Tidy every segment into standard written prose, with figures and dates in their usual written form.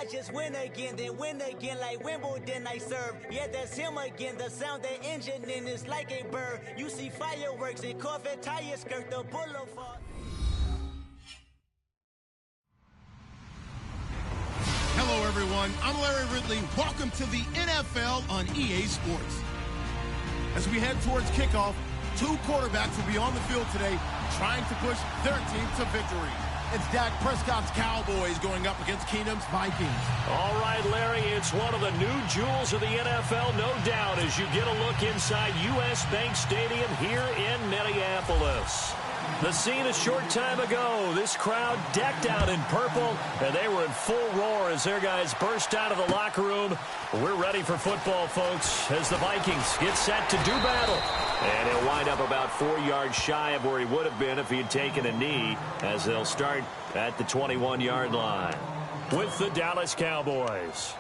I just win again, then win again like Wimbledon I serve. Yeah, that's him again. The sound that engine in is like a bird. You see fireworks and Corvette tires skirt the boulevard. Hello, everyone. I'm Larry Ridley. Welcome to the NFL on EA Sports. As we head towards kickoff, two quarterbacks will be on the field today trying to push their team to victory. It's Dak Prescott's Cowboys going up against Keenum's Vikings. All right, Larry, it's one of the new jewels of the NFL, no doubt, as you get a look inside U.S. Bank Stadium here in Minneapolis. The scene a short time ago, this crowd decked out in purple, and they were in full roar as their guys burst out of the locker room. We're ready for football, folks, as the Vikings get set to do battle. And he'll wind up about 4 yards shy of where he would have been if he had taken a knee, as they'll start at the 21-yard line with the Dallas Cowboys.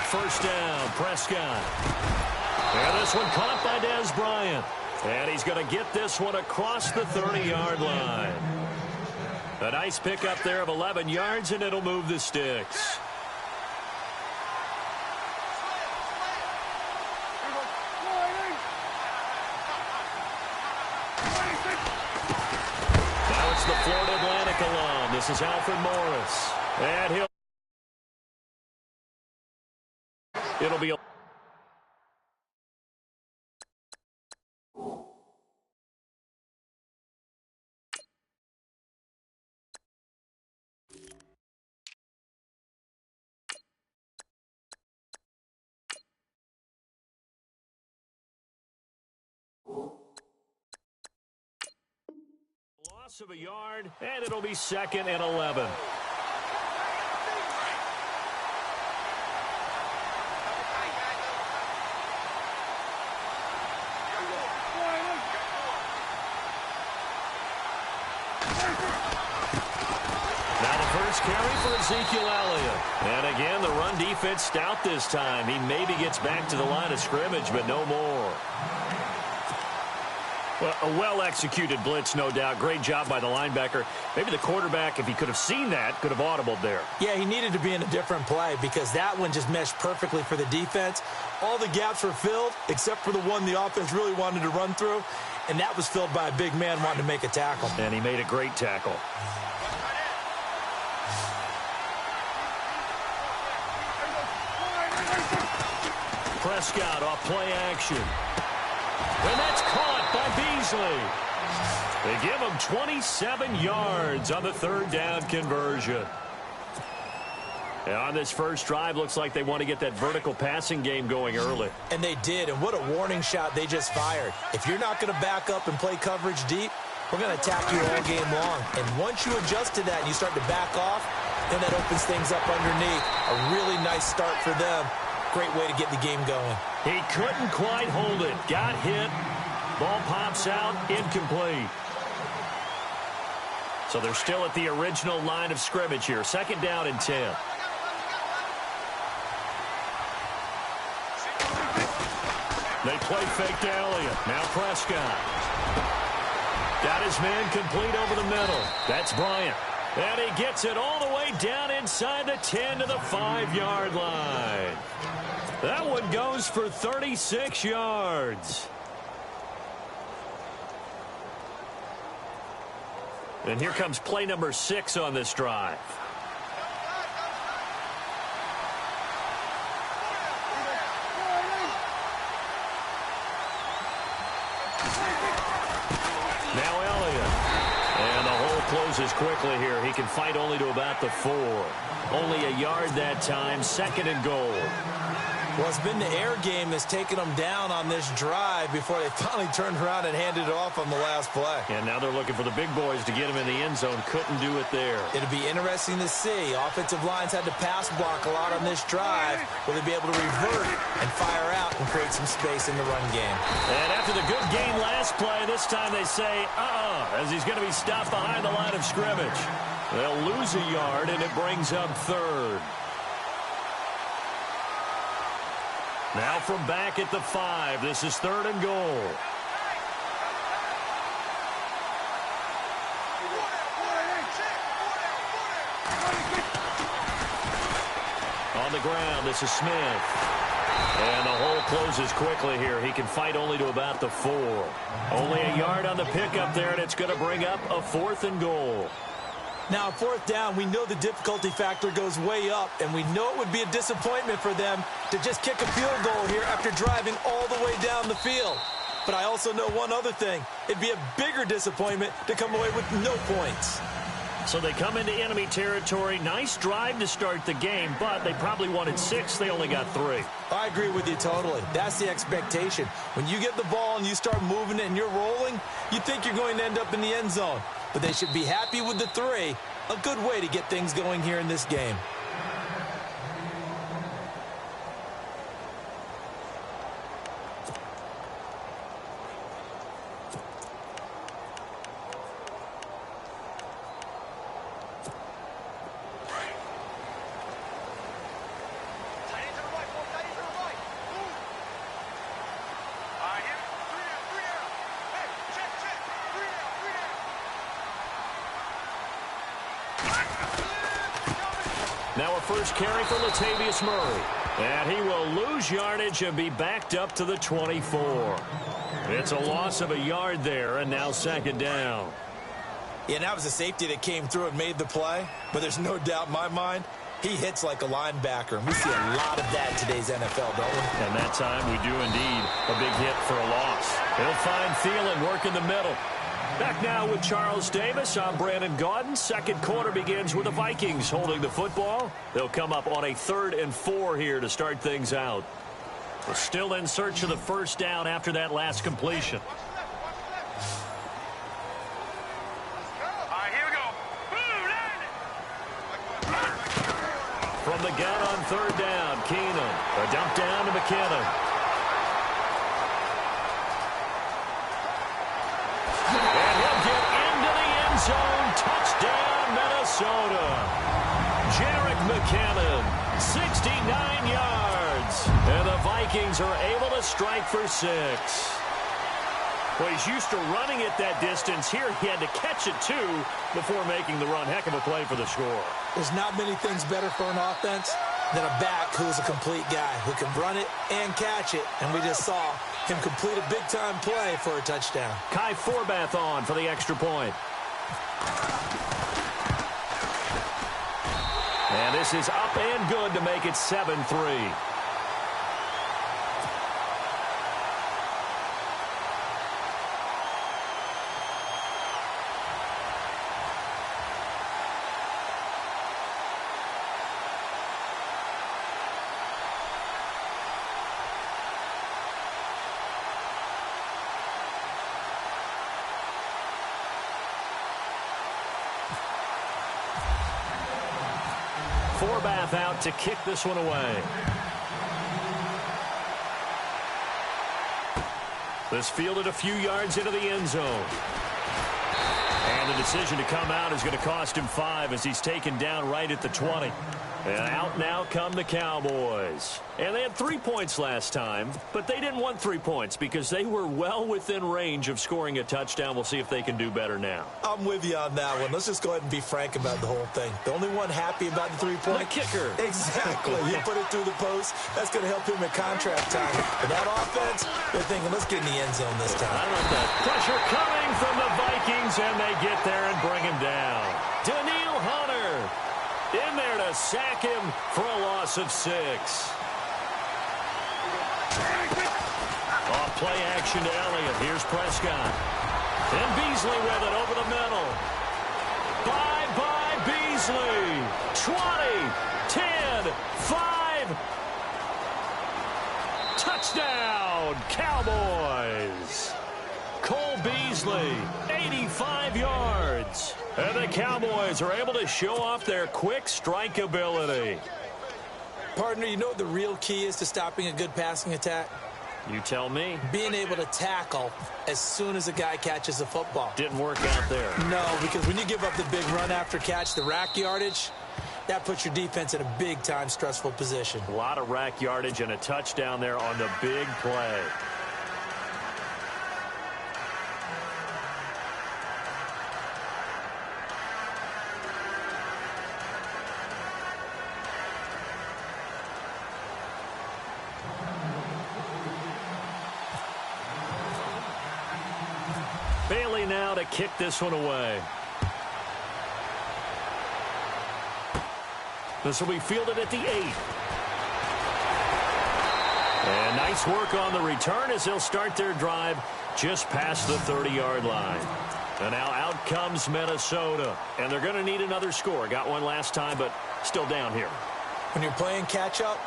First down, Prescott. And this one caught by Dez Bryant. And he's going to get this one across the 30-yard line. A nice pickup there of 11 yards, and it'll move the sticks. Now it's the Florida Atlantic alum. This is Alfred Morris. And it'll be a loss of a yard, and it'll be 2nd and 11. Carry for Ezekiel Elliott. And again, the run defense stout this time. He maybe gets back to the line of scrimmage, but no more. Well, a well-executed blitz, no doubt. Great job by the linebacker. Maybe the quarterback, if he could have seen that, could have audibled there. Yeah, he needed to be in a different play because that one just meshed perfectly for the defense. All the gaps were filled except for the one the offense really wanted to run through, and that was filled by a big man wanting to make a tackle. And he made a great tackle. Prescott off play action. And that's caught by Beasley. They give him 27 yards on the 3rd down conversion. And on this first drive, looks like they want to get that vertical passing game going early. And they did, and what a warning shot they just fired. If you're not going to back up and play coverage deep, we're going to attack you all game long. And once you adjust to that and you start to back off, then that opens things up underneath. A really nice start for them. Great way to get the game going. He couldn't quite hold it. Got hit. Ball pops out. Incomplete. So they're still at the original line of scrimmage here. 2nd down and 10. They play fake to Elliott. Now Prescott. Got his man complete over the middle. That's Bryant. And he gets it all the way down inside the 10 to the 5-yard line. That one goes for 36 yards. And here comes play number 6 on this drive. Now Elliott. And the hole closes quickly here. He can fight only to about the 4. Only a yard that time. 2nd and goal. Well, it's been the air game that's taken them down on this drive before they finally turned around and handed it off on the last play. And now they're looking for the big boys to get him in the end zone. Couldn't do it there. It'll be interesting to see. Offensive lines had to pass block a lot on this drive. Will they be able to revert and fire out and create some space in the run game? And after the good game last play, this time they say, as he's going to be stopped behind the line of scrimmage. They'll lose a yard, and it brings up third. Now from back at the 5, this is 3rd and goal. On the ground, this is Smith. And the hole closes quickly here. He can fight only to about the 4. Only a yard on the pickup there, and it's going to bring up a 4th and goal. Now, 4th down, we know the difficulty factor goes way up, and we know it would be a disappointment for them to just kick a field goal here after driving all the way down the field. But I also know one other thing. It'd be a bigger disappointment to come away with no points. So they come into enemy territory. Nice drive to start the game, but they probably wanted 6. They only got 3. I agree with you totally. That's the expectation. When you get the ball and you start moving it and you're rolling, you think you're going to end up in the end zone. But they should be happy with the 3. A good way to get things going here in this game. Now a first carry for Latavius Murray. And he will lose yardage and be backed up to the 24. It's a loss of a yard there, and now 2nd down. Yeah, that was a safety that came through and made the play. But there's no doubt in my mind, he hits like a linebacker. And we see a lot of that in today's NFL, don't we? And that time we do indeed. A big hit for a loss. He'll find Thielen work in the middle. Back now with Charles Davis. I'm Brandon Gaudin. 2nd quarter begins with the Vikings holding the football. They'll come up on a 3rd and 4 here to start things out. We're still in search of the first down after that last completion. From the gun on 3rd down, Keenum. A dump down to McKinnon. And he'll get into the end zone. Touchdown, Minnesota. Jerick McKinnon, 69 yards. And the Vikings are able to strike for 6. Well, he's used to running it that distance. Here he had to catch it, too, before making the run. Heck of a play for the score. There's not many things better for an offense than a back who's a complete guy who can run it and catch it. And we just saw him complete a big-time play for a touchdown. Kai Forbath on for the extra point. And this is up and good to make it 7-3. Forbath out to kick this one away. This fielded a few yards into the end zone. And the decision to come out is going to cost him 5 as he's taken down right at the 20. And out now come the Cowboys. And they had 3 points last time, but they didn't want 3 points because they were well within range of scoring a touchdown. We'll see if they can do better now. I'm with you on that one. Let's just go ahead and be frank about the whole thing. The only one happy about the 3-point? The kicker. Exactly. You put it through the post. That's going to help him at contract time. But that offense, they're thinking, let's get in the end zone this time. I like that. Pressure coming from the Vikings, and they get there and bring him down. Daniil Hunter in there to sack him for a loss of 6. Off play action to Elliott. Here's Prescott. And Beasley with it over the middle. Bye-bye, Beasley. 20, 10, 5. Touchdown, Cowboys. Cole Beasley, 85 yards. And the Cowboys are able to show off their quick strike ability. Partner, you know what the real key is to stopping a good passing attack? You tell me. Being able to tackle as soon as a guy catches a football. Didn't work out there. No, because when you give up the big run after catch, the rack yardage, that puts your defense in a big-time stressful position. A lot of rack yardage and a touchdown there on the big play. Bailey now to kick this one away. This will be fielded at the 8. And nice work on the return as they'll start their drive just past the 30-yard line. And now out comes Minnesota. And they're going to need another score. Got one last time, but still down here. When you're playing catch-up,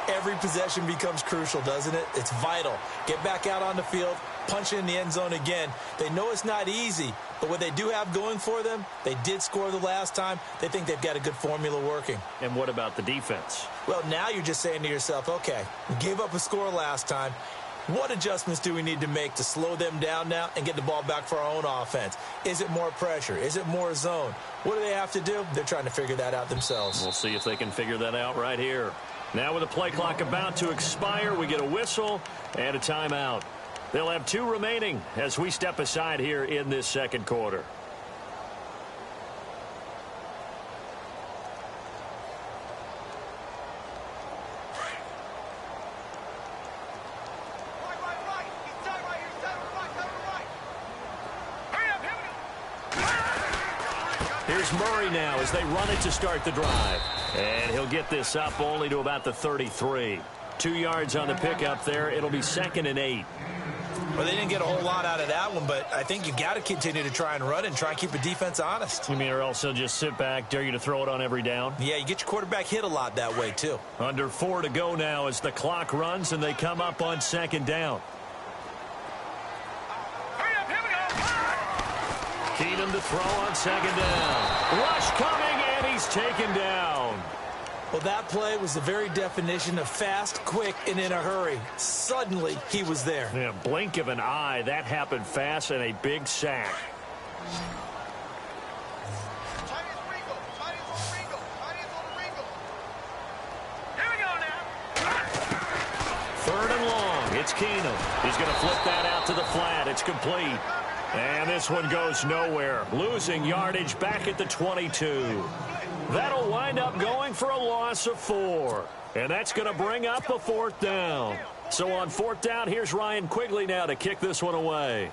every possession becomes crucial, doesn't it? It's vital. Get back out on the field, punch it in the end zone again. They know it's not easy, but what they do have going for them, they did score the last time. They think they've got a good formula working. And what about the defense? Well, now you're just saying to yourself, okay, we gave up a score last time. What adjustments do we need to make to slow them down now and get the ball back for our own offense? Is it more pressure? Is it more zone? What do they have to do? They're trying to figure that out themselves. We'll see if they can figure that out right here. Now with the play clock about to expire, we get a whistle and a timeout. They'll have 2 remaining as we step aside here in this second quarter. Here's Murray now as they run it to start the drive. And he'll get this up only to about the 33. 2 yards on the pickup there. It'll be 2nd and 8. Well, they didn't get a whole lot out of that one, but I think you got to continue to try and run and try and keep the defense honest. You mean or else they'll just sit back, dare you to throw it on every down? Yeah, you get your quarterback hit a lot that way, too. Under 4 to go now as the clock runs and they come up on 2nd down. Keenum to throw on 2nd down. Rush coming, and he's taken down. Well, that play was the very definition of fast, quick, and in a hurry. Suddenly, he was there. Yeah, blink of an eye. That happened fast and a big sack. Third and long. It's Keenum. He's going to flip that out to the flat. It's complete. And this one goes nowhere. Losing yardage back at the 22. That'll wind up going for a loss of 4. And that's going to bring up a 4th down. So on 4th down, here's Ryan Quigley now to kick this one away.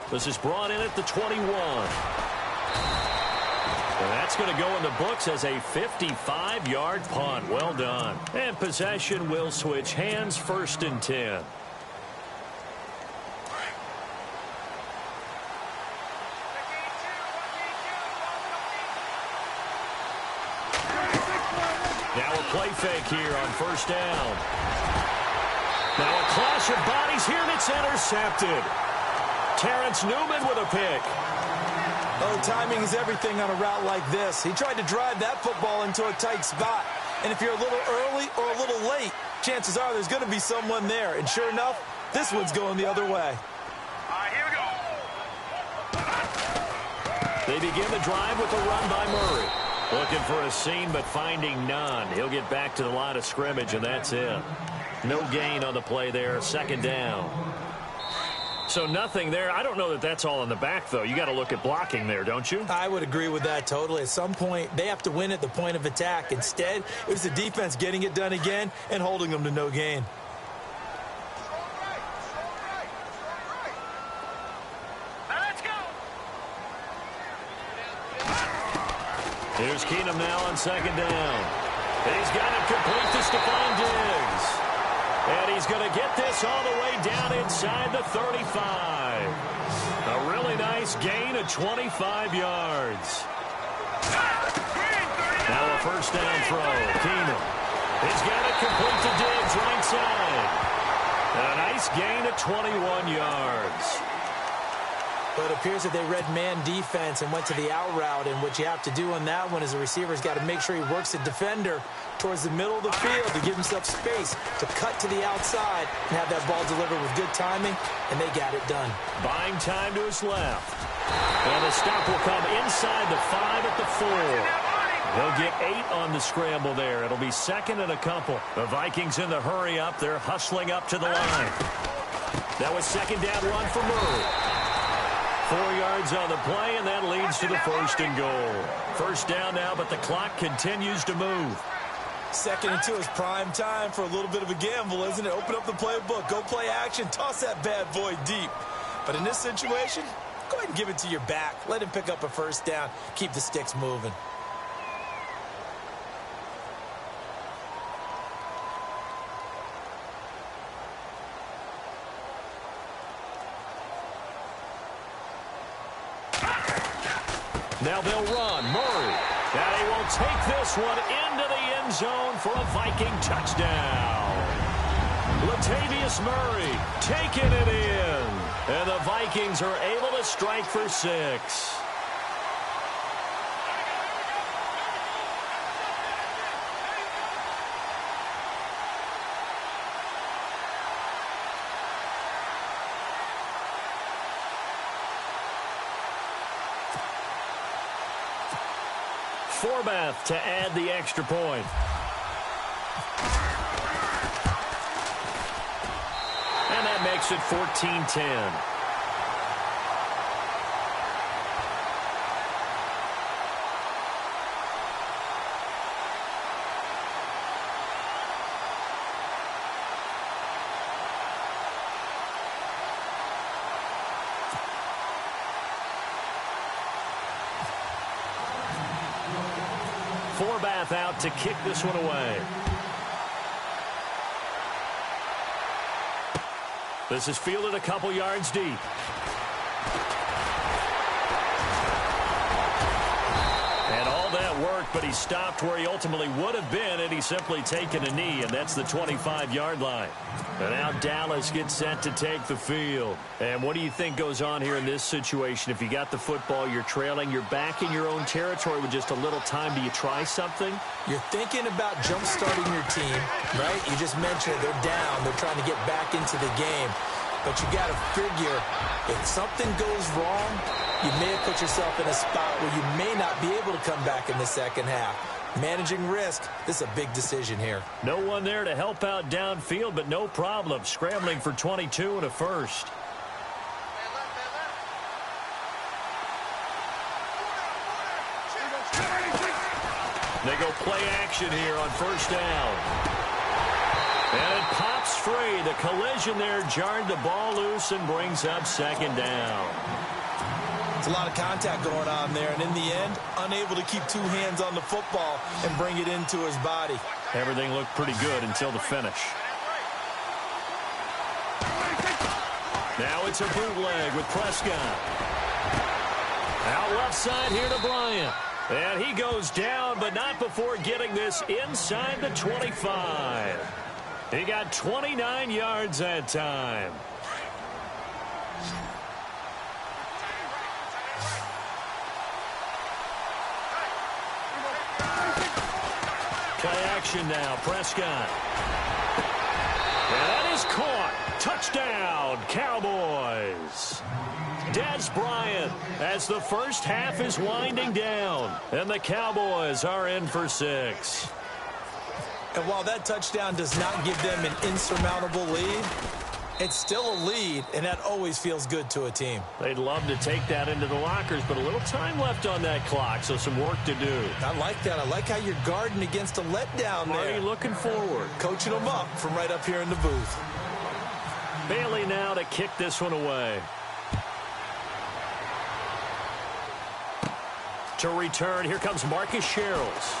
This is brought in at the 21. And that's going to go in the books as a 55-yard punt. Well done. And possession will switch hands, 1st and 10. Now a play fake here on 1st down. Now a clash of bodies here, and it's intercepted. Terrence Newman with a pick. Oh, timing is everything on a route like this. He tried to drive that football into a tight spot. And if you're a little early or a little late, chances are there's going to be someone there. And sure enough, this one's going the other way. All right, here we go. They begin the drive with a run by Murray. Looking for a seam, but finding none. He'll get back to the line of scrimmage, and that's it. No gain on the play there. 2nd down. So nothing there. I don't know that that's all in the back, though. You got to look at blocking there, don't you? I would agree with that totally. At some point, they have to win at the point of attack. Instead, it was the defense getting it done again and holding them to no gain. Let's go. Here's Keenum now on 2nd down. And he's got it complete to Stephon Diggs. And he's going to get this all the way down inside the 35. A really nice gain of 25 yards. Now a first down throw. Keenum. He's got it complete to Diggs right side. A nice gain of 21 yards. But it appears that they read man defense and went to the out route. And what you have to do on that one is the receiver's got to make sure he works the defender towards the middle of the field to give himself space to cut to the outside and have that ball delivered with good timing, and they got it done. Buying time to his left. And the stop will come inside the 5 at the 4. He'll get 8 on the scramble there. It'll be second and a couple. The Vikings in the hurry up. They're hustling up to the line. That was second down run for Murray. 4 yards on the play, and that leads to the first and goal. First down now, but the clock continues to move. Second and 2 is prime time for a little bit of a gamble, isn't it? Open up the playbook, go play action, toss that bad boy deep. But in this situation, go ahead and give it to your back. Let him pick up a first down. Keep the sticks moving. Now they'll run. Murray. And he will take this one into the end zone for a Viking touchdown. Latavius Murray taking it in. And the Vikings are able to strike for 6. Forbath to add the extra point. And that makes it 14-10. Forbath out to kick this one away. This is fielded a couple yards deep. And all that work, but he stopped where he ultimately would have been, and he's simply taken a knee, and that's the 25-yard line. And now Dallas gets set to take the field. And what do you think goes on here in this situation? If you got the football, you're trailing, you're back in your own territory with just a little time. Do you try something? You're thinking about jump-starting your team, right? You just mentioned it. They're down. They're trying to get back into the game. But you got to figure if something goes wrong, you may have put yourself in a spot where you may not be able to come back in the second half. Managing risk, this is a big decision here. No one there to help out downfield, but no problem. Scrambling for 22 and a first. They go play action here on first down. And it pops free. The collision there jarred the ball loose and brings up second down. It's a lot of contact going on there, and in the end, unable to keep 2 hands on the football and bring it into his body. Everything looked pretty good until the finish. Now it's a bootleg with Prescott. Out left side here to Bryant. And he goes down, but not before getting this inside the 25. He got 29 yards that time. Play action now, Prescott. And that is caught. Touchdown, Cowboys. Des Bryant as the first half is winding down. And the Cowboys are in for 6. And while that touchdown does not give them an insurmountable lead, it's still a lead, and that always feels good to a team. They'd love to take that into the lockers, but a little time left on that clock, so some work to do. I like that. I like how you're guarding against a letdown there. Already looking forward. Coaching them up from right up here in the booth. Bailey now to kick this one away. To return, here comes Marcus Sherrills.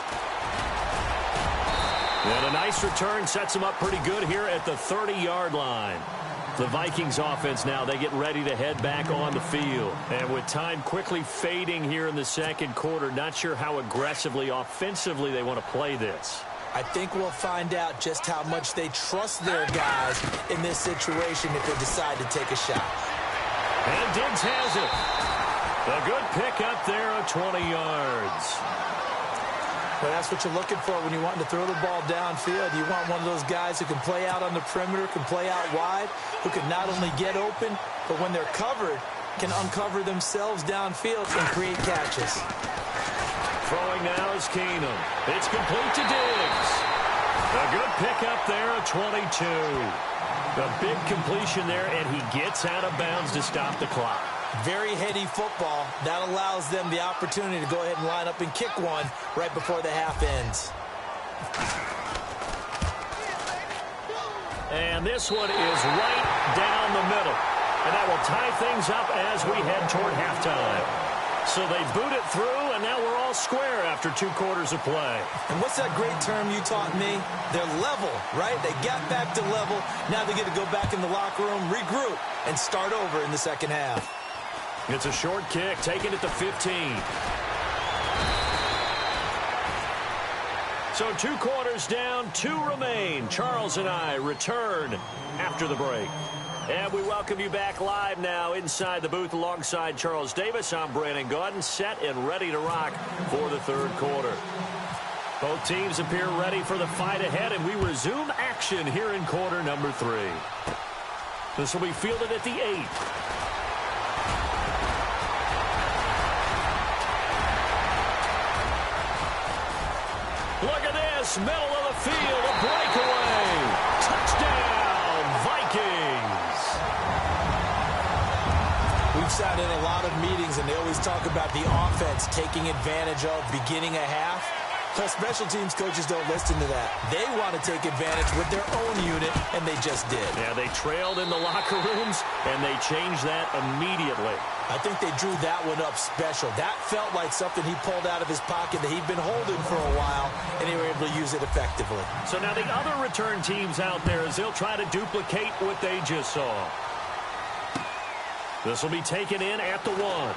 And a nice return sets them up pretty good here at the 30-yard line. The Vikings offense now, they get ready to head back on the field. And with time quickly fading here in the second quarter, not sure how aggressively, offensively they want to play this. I think we'll find out just how much they trust their guys in this situation if they decide to take a shot. And Diggs has it. A good pick up there of 20 yards. Well, that's what you're looking for when you want to throw the ball downfield. You want one of those guys who can play out on the perimeter, can play out wide, who can not only get open, but when they're covered, can uncover themselves downfield and create catches. Throwing now is Keenum. It's complete to Diggs. A good pick up there of 22. A big completion there, and he gets out of bounds to stop the clock. Very heady football. That allows them the opportunity to go ahead and line up and kick one right before the half ends. And this one is right down the middle. And that will tie things up as we head toward halftime. So they boot it through, and now we're all square after 2 quarters of play. And what's that great term you taught me? They're level, right? They got back to level. Now they get to go back in the locker room, regroup, and start over in the second half. It's a short kick, taken at the 15. So 2 quarters down, 2 remain. Charles and I return after the break. And we welcome you back live now inside the booth alongside Charles Davis. I'm Brandon Gaudin, set and ready to rock for the 3rd quarter. Both teams appear ready for the fight ahead, and we resume action here in quarter number 3. This will be fielded at the 8. Look at this, middle of the field, a breakaway. Touchdown, Vikings. We've sat in a lot of meetings, and they always talk about the offense taking advantage of beginning a half. But special teams coaches don't listen to that. They want to take advantage with their own unit, and they just did. Yeah, they trailed in the locker rooms, and they changed that immediately. I think they drew that one up special. That felt like something he pulled out of his pocket that he'd been holding for a while, and they were able to use it effectively. So now the other return teams out there, as they'll try to duplicate what they just saw. This will be taken in at the 1.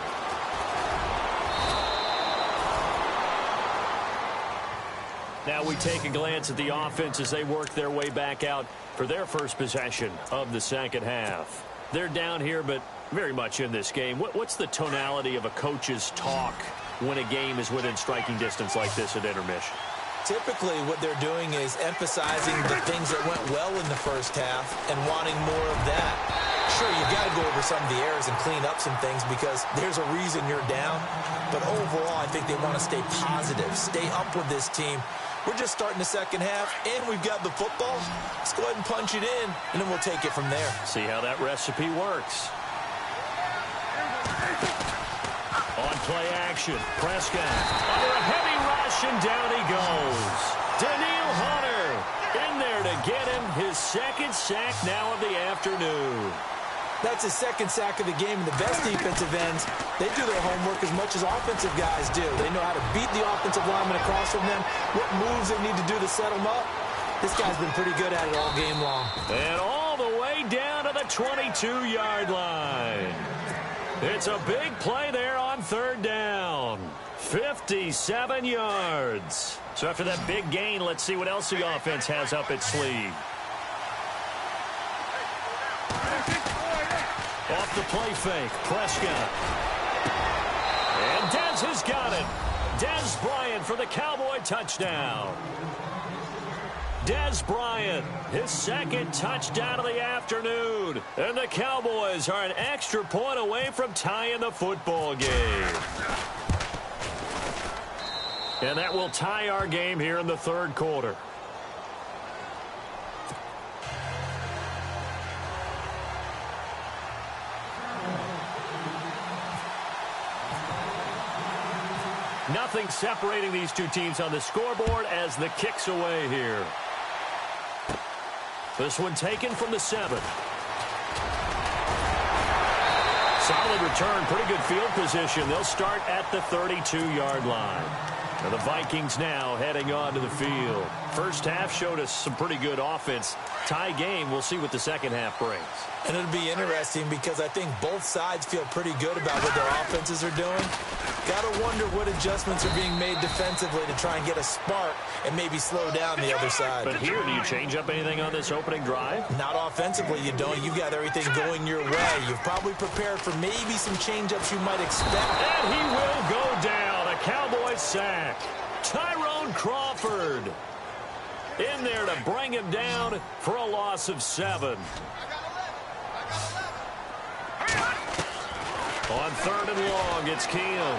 Now we take a glance at the offense as they work their way back out for their first possession of the second half. They're down here, but very much in this game. What's the tonality of a coach's talk when a game is within striking distance like this at intermission? Typically, what they're doing is emphasizing the things that went well in the first half and wanting more of that. Sure, you've got to go over some of the errors and clean up some things because there's a reason you're down. But overall, I think they want to stay positive, stay up with this team. We're just starting the second half, and we've got the football. Let's go ahead and punch it in, and then we'll take it from there. See how that recipe works. On play action, Prescott under a heavy rush, and down he goes. Danielle Hunter in there to get him his 2nd sack now of the afternoon. That's his 2nd sack of the game, and the best defensive ends, they do their homework as much as offensive guys do. They know how to beat the offensive lineman across from them, what moves they need to do to set them up. This guy's been pretty good at it all game long. And all the way down to the 22-yard line. It's a big play there on 3rd down. 57 yards. So after that big gain, let's see what else the offense has up its sleeve. Off the play fake, Prescott. And Dez has got it. Dez Bryant for the Cowboy touchdown. Dez Bryant, his 2nd touchdown of the afternoon. And the Cowboys are an extra point away from tying the football game. And that will tie our game here in the 3rd quarter. Nothing separating these two teams on the scoreboard as the kick's away here. This one taken from the 7. Solid return, pretty good field position. They'll start at the 32-yard line. And the Vikings now heading onto the field. First half showed us some pretty good offense. Tie game, we'll see what the second half brings. And it'll be interesting because I think both sides feel pretty good about what their offenses are doing. Got to wonder what adjustments are being made defensively to try and get a spark and maybe slow down the other side. But here, do you change up anything on this opening drive? Not offensively, you don't. You've got everything going your way. You've probably prepared for maybe some change-ups you might expect. And he will go down. A Cowboys sack. Tyrone Crawford in there to bring him down for a loss of 7. On 3rd and long, it's Keenum.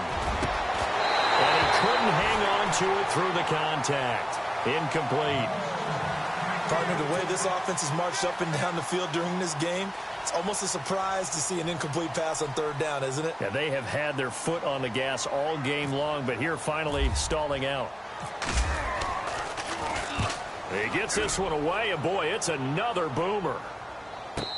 And he couldn't hang on to it through the contact. Incomplete. Partner, the way this offense has marched up and down the field during this game, it's almost a surprise to see an incomplete pass on 3rd down, isn't it? Yeah, they have had their foot on the gas all game long, but here finally stalling out. He gets this one away, and boy, it's another boomer.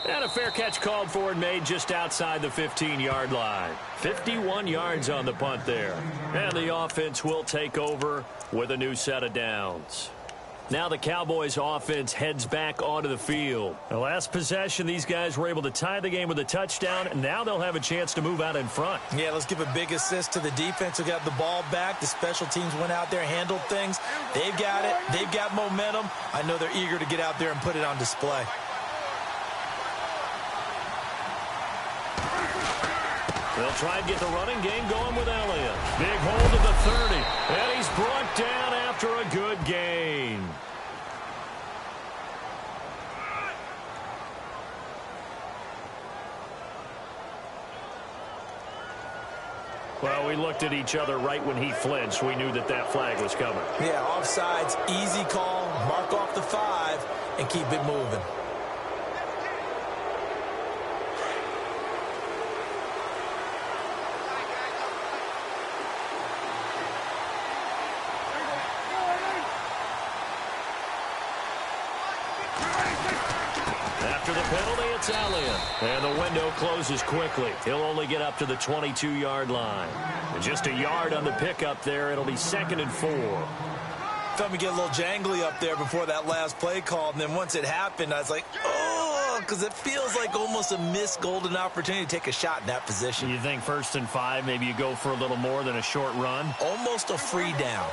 And a fair catch called for and made just outside the 15-yard line. 51 yards on the punt there. And the offense will take over with a new set of downs. Now the Cowboys offense heads back onto the field. The last possession, these guys were able to tie the game with a touchdown, and now they'll have a chance to move out in front. Yeah, let's give a big assist to the defense who got the ball back. The special teams went out there, handled things. They've got it. They've got momentum. I know they're eager to get out there and put it on display. They'll try and get the running game going with Elliott. Big hold of the 30. And he's brought down after a good gain. Well, we looked at each other right when he flinched. We knew that that flag was coming. Yeah, offsides, easy call. Mark off the 5 and keep it moving. After the penalty, it's Elliott. And the window closes quickly. He'll only get up to the 22-yard line. And just a yard on the pickup there. It'll be 2nd and 4. Felt me get a little jangly up there before that last play call. And then once it happened, I was like, oh, because it feels like almost a missed golden opportunity to take a shot in that position. You think 1st and 5, maybe you go for a little more than a short run? Almost a free down.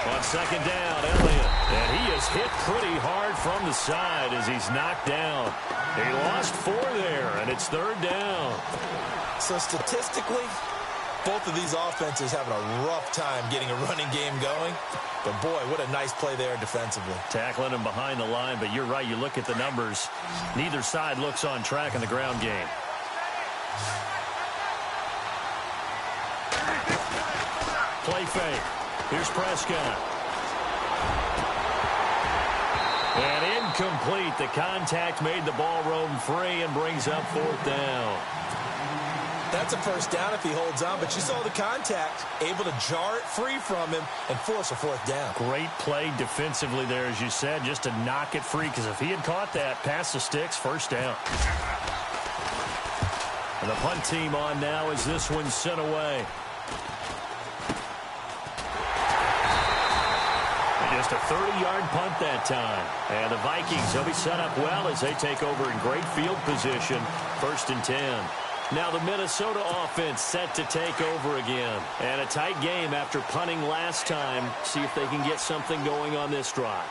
On 2nd down, Elliott. And he is hit pretty hard from the side as he's knocked down. He lost 4 there, and it's 3rd down. So statistically, both of these offenses having a rough time getting a running game going. But, boy, what a nice play there defensively. Tackling him behind the line, but you're right. You look at the numbers. Neither side looks on track in the ground game. Play fake. Here's Prescott. And incomplete. The contact made the ball roam free and brings up 4th down. That's a 1st down if he holds on, but you saw the contact, able to jar it free from him and force a 4th down. Great play defensively there, as you said, just to knock it free, because if he had caught that, past the sticks, 1st down. And the punt team on now as this one's sent away. Just a 30-yard punt that time. And the Vikings, they'll be set up well as they take over in great field position. 1st and 10. Now the Minnesota offense set to take over again. And a tight game after punting last time. See if they can get something going on this drive.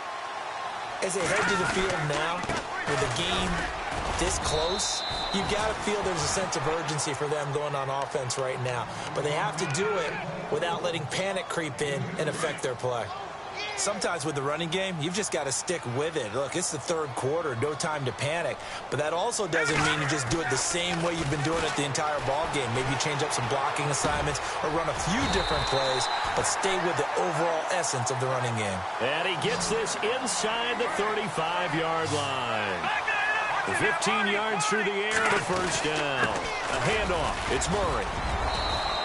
As they head to the field now, with the game this close, you've got to feel there's a sense of urgency for them going on offense right now. But they have to do it without letting panic creep in and affect their play. Sometimes with the running game, you've just got to stick with it. Look, it's the 3rd quarter, no time to panic. But that also doesn't mean you just do it the same way you've been doing it the entire ball game. Maybe change up some blocking assignments or run a few different plays, but stay with the overall essence of the running game. And he gets this inside the 35-yard line. 15 yards through the air and a 1st down. A handoff. It's Murray.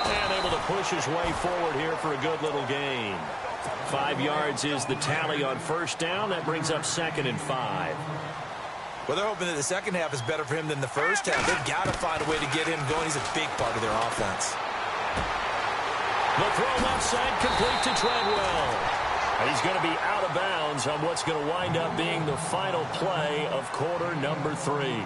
And able to push his way forward here for a good little gain. 5 yards is the tally on 1st down. That brings up 2nd and 5. Well, they're hoping that the second half is better for him than the first half. They've got to find a way to get him going. He's a big part of their offense. The throw left side complete to Treadwell. And he's going to be out of bounds on what's going to wind up being the final play of quarter number 3.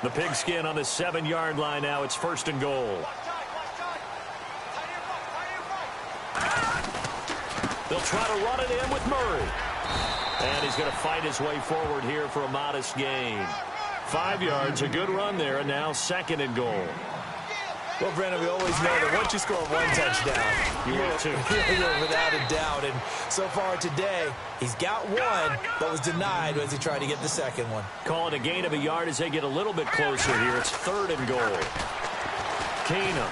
The pigskin on the 7-yard line now. It's 1st and goal. They'll try to run it in with Murray. And he's going to fight his way forward here for a modest gain. 5 yards, a good run there, and now 2nd and goal. Well, Brandon, we always know that once you score 1 touchdown, you're without a doubt. And so far today, he's got 1, but was denied as he tried to get the 2nd one. Call it a gain of a yard as they get a little bit closer here. It's 3rd and goal. Keenum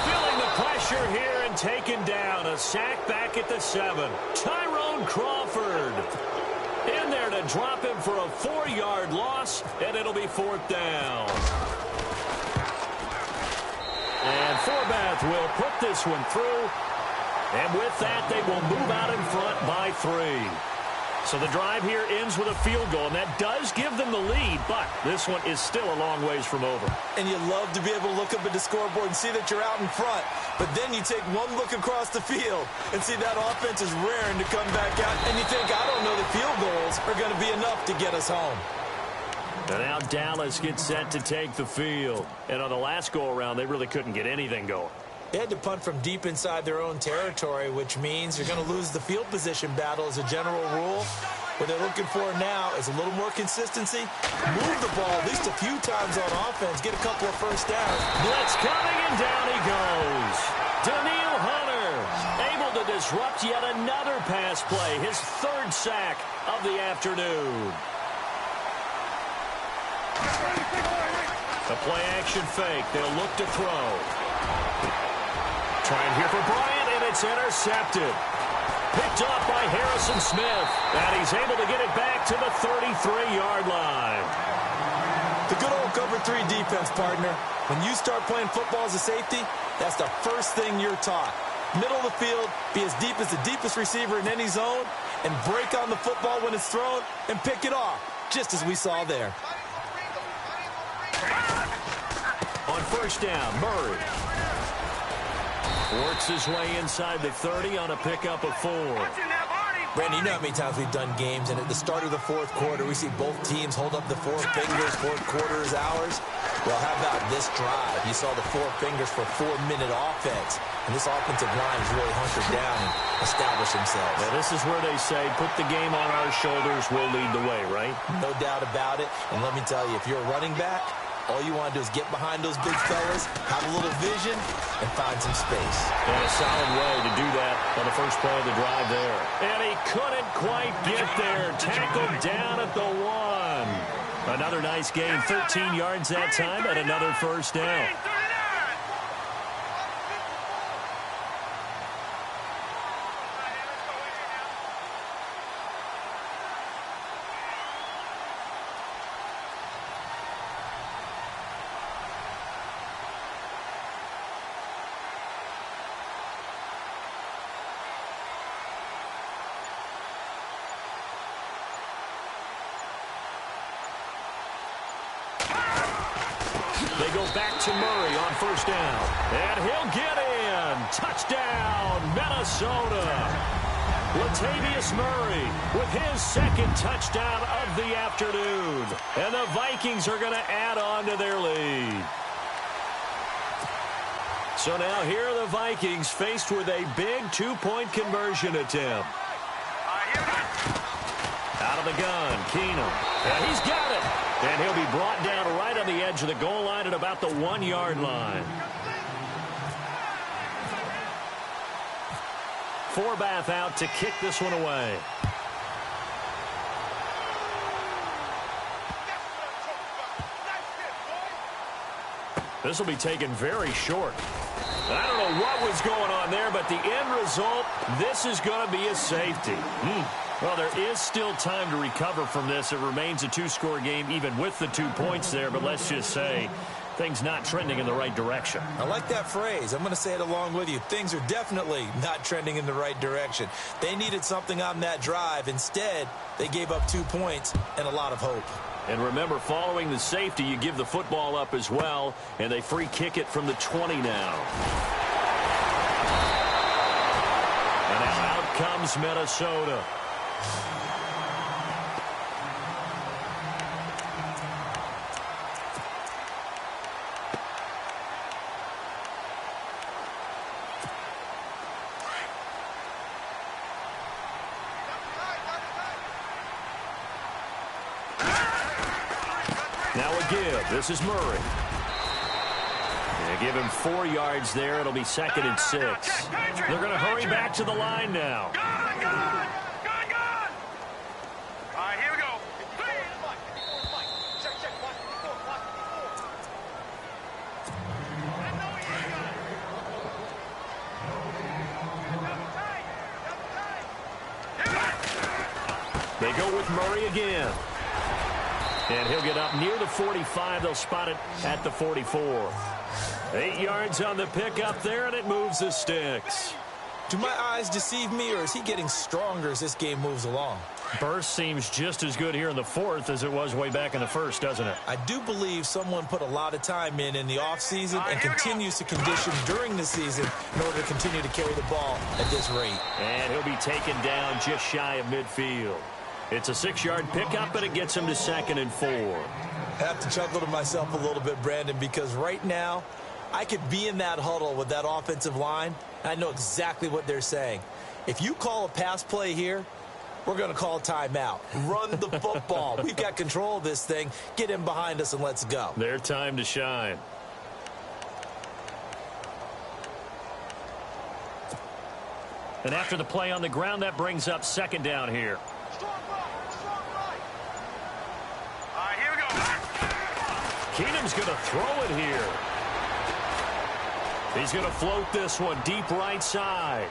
feeling the pressure here and taken down. A sack back at the 7. Tyrone Crawford in there to drop him for a 4-yard loss, and it'll be 4th down. And Forbath will put this one through. And with that, they will move out in front by 3. So the drive here ends with a field goal, and that does give them the lead, but this one is still a long ways from over. And you love to be able to look up at the scoreboard and see that you're out in front, but then you take one look across the field and see that offense is raring to come back out, and you think, I don't know, the field goals are going to be enough to get us home. And now Dallas gets set to take the field. And on the last go-around, they really couldn't get anything going. They had to punt from deep inside their own territory, which means you're going to lose the field position battle as a general rule. What they're looking for now is a little more consistency. Move the ball at least a few times on offense. Get a couple of first downs. Blitz coming, and down he goes. Daniil Hunter able to disrupt yet another pass play. His 3rd sack of the afternoon. A play-action fake. They'll look to throw. Trying here for Bryant, and it's intercepted. Picked off by Harrison Smith, and he's able to get it back to the 33-yard line. The good old cover 3 defense, partner. When you start playing football as a safety, that's the first thing you're taught. Middle of the field, be as deep as the deepest receiver in any zone, and break on the football when it's thrown, and pick it off, just as we saw there. On 1st down, Murray works his way inside the 30 on a pickup of 4. Brandon, you know how many times we've done games, and at the start of the 4th quarter, we see both teams hold up the 4 fingers, 4th quarter is ours. Well, how about this drive? You saw the 4 fingers for 4-minute offense, and this offensive line is really hunkered down and established themselves. Now, this is where they say, put the game on our shoulders, we'll lead the way, right? No doubt about it, and let me tell you, if you're a running back, all you want to do is get behind those big fellas, have a little vision, and find some space. And a solid way to do that on the first play of the drive there. And he couldn't quite get there. Tackled down at the 1. Another nice gain, 13 yards that time, and another 1st down. They go back to Murray on 1st down. And he'll get in. Touchdown, Minnesota. Latavius Murray with his 2nd touchdown of the afternoon. And the Vikings are going to add on to their lead. So now here are the Vikings faced with a big 2-point conversion attempt. Out of the gun, Keenum. And he's got it. And he'll be brought down right on the edge of the goal line at about the 1-yard line. Forbath out to kick this one away. This will be taken very short. I don't know what was going on there, but the end result, this is going to be a safety. Well, there is still time to recover from this. It remains a 2-score game even with the 2 points there, but let's just say Things not trending in the right direction. I like that phrase. I'm going to say it along with you. Things are definitely not trending in the right direction. They needed something on that drive. Instead, they gave up 2 points and a lot of hope. And remember, following the safety, you give the football up as well, and they free kick it from the 20 now. And now out comes Minnesota. Now a give. This is Murray. They give him 4 yards there. It'll be 2nd and 6. They're going to hurry back to the line now. Gone, gone! Gone, gone! All right, here we go. They go with Murray again. And he'll get up near the 45. They'll spot it at the 44. 8 yards on the pickup there, and it moves the sticks. Do my eyes deceive me, or is he getting stronger as this game moves along? Burst seems just as good here in the 4th as it was way back in the 1st, doesn't it? I do believe someone put a lot of time in the offseason and continues to condition during the season in order to continue to carry the ball at this rate. And he'll be taken down just shy of midfield. It's a 6-yard pickup, and it gets him to 2nd and 4. I have to chuckle to myself a little bit, Brandon, because right now I could be in that huddle with that offensive line, and I know exactly what they're saying. If you call a pass play here, we're going to call a timeout. Run the football. We've got control of this thing. Get in behind us and let's go. Their time to shine. And after the play on the ground, that brings up 2nd down here. Keenum's going to throw it here. He's going to float this one deep right side.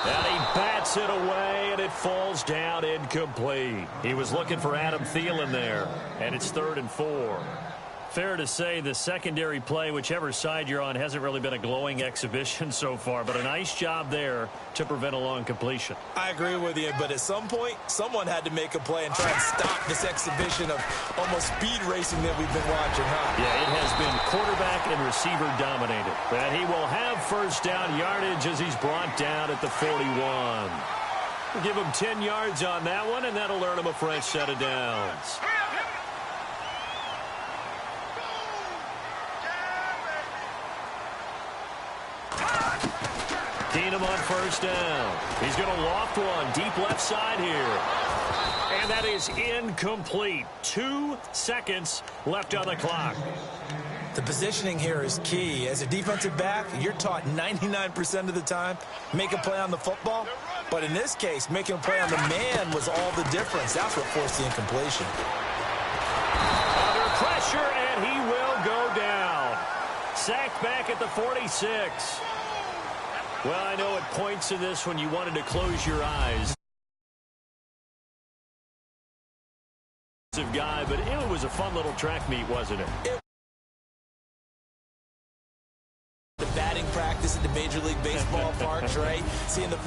And he bats it away, and it falls down incomplete. He was looking for Adam Thielen there, and it's 3rd and 4. Fair to say the secondary play, whichever side you're on, hasn't really been a glowing exhibition so far, but a nice job there to prevent a long completion. I agree with you, but at some point, someone had to make a play and try and stop this exhibition of almost speed racing that we've been watching, huh? Yeah, it has been quarterback and receiver dominated. And he will have 1st down yardage as he's brought down at the 41. We'll give him 10 yards on that one, and that'll earn him a fresh set of downs. Keenum on 1st down. He's going to loft one deep left side here. And that is incomplete. 2 seconds left on the clock. The positioning here is key. As a defensive back, you're taught 99% of the time, make a play on the football. But in this case, making a play on the man was all the difference. That's what forced the incompletion. Under pressure, and he will go down. Sacked back at the 46. Well, I know at points in this when you wanted to close your eyes. Guy, but it was a fun little track meet, wasn't it? The batting practice at the Major League Baseball parks, right? Seeing the